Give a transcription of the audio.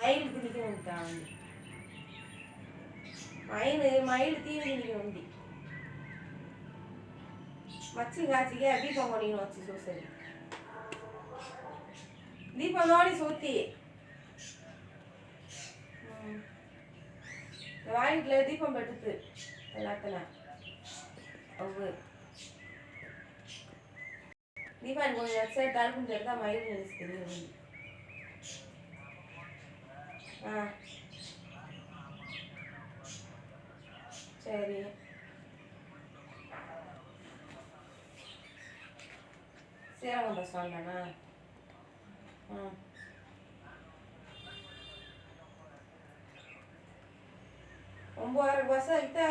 மயில் திணிக்க வந்துட்டான். மயில் தீனி திணிக்க வந்து மச்சி காய்ச்சிக்க தீபம் பண்ணிக்கணும் வச்சு சூசரி தீபம் நோடி சூத்தி வாங்கிட்டுல தீபம் பட்டுத்து எல்லாத்துல அவ்வு தீபாவளி கொஞ்சம் வச்சா தடுப்புன்னு எடுத்தா மயில் நினைச்சு தெரியும். சரி சீரகம் பஸ் வாங்கினானா? ரொம்ப 6 பஸ் ஆகிட்டா